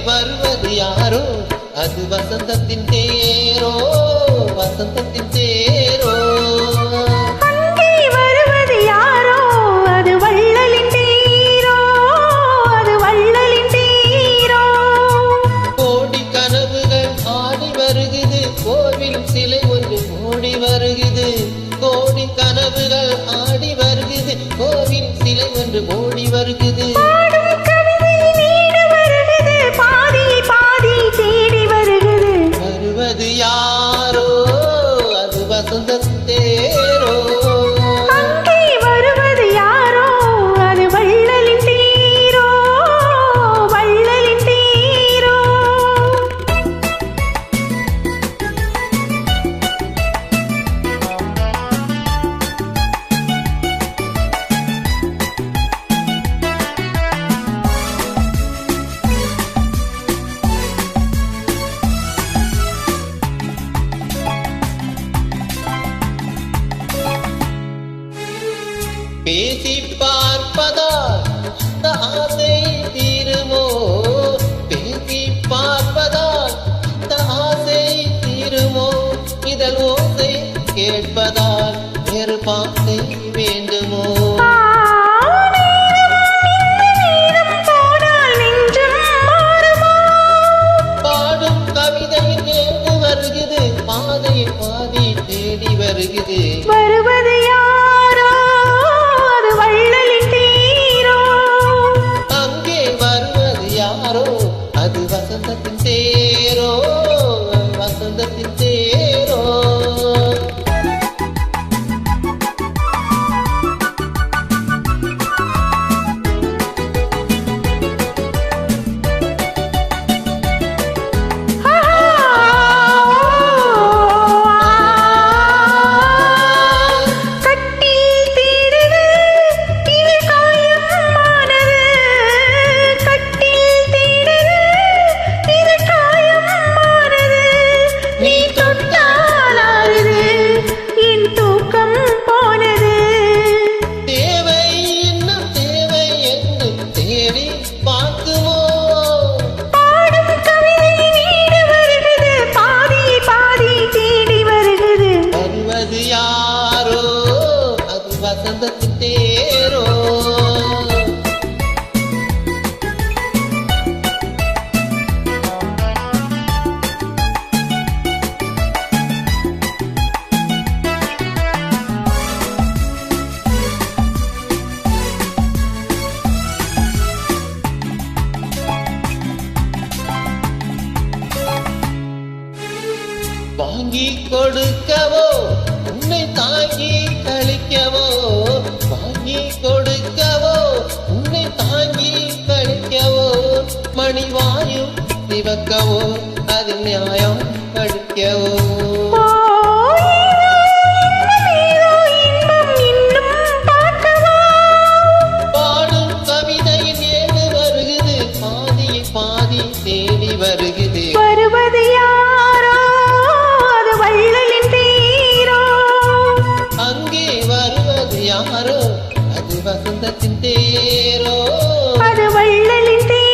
வருவது யாரோ அது வசந்தத்தின் தேரோ வசந்தத்தின் தேரோ அங்கே வருவது யாரோ அது வள்ளலின் தேரோ அது வள்ளலின் தேரோ கோடி கனவுகள் ஆடி வருகுது கோவில் சிலை ஒன்று ஓடி வருகுது கோடி கனவுகள் ஆடி வருகுது கோவில் சிலை ஒன்று ஓடி வருகுது வருவது யாரோ அது வசந்தத்தின் தேரோ அங்கே வருவது யாரோ அது வள்ளலின் தேரோ வள்ளலின் தேரோ பேசி பார்ப்பதால் இந்த ஆசை தீருமோ பேசி பார்ப்பதால் இந்த ஆசை தீருமோ இதழ் ஓசை கேட்பதால் வேறு பாசை வேண்டுமோ பாடும் கவிதையில் ஏந்து வருகுது பாதையை பாதி தேடி வருகுது வருவது யாரோ அது வள்ளலின் தேரோ அங்கே வருவது யாரோ அது வசந்தத்தின் தேரோ வசந்தத்தின் தேரோ யாரோ அது வசந்தத்தின் தேரோ வாங்கி கொடுக்கவோ உன்னை தாங்கி கழிக்கவோ வாங்கி கொடுக்கவோ உன்னை தாங்கி கழிக்கவோ மணிவாயும் சிவக்கவோ அது நியாயம் படிக்கவோ பாடும் கவிதையில் ஏது வருகுது பாதியை பாதி தேடி வருகுது வருவது யாரோ அது வள்ளலின் தேரோ அங்கே வருவது யாரோ அது வசந்தத்தின் தேரோ அது வள்ளலின் தேரோ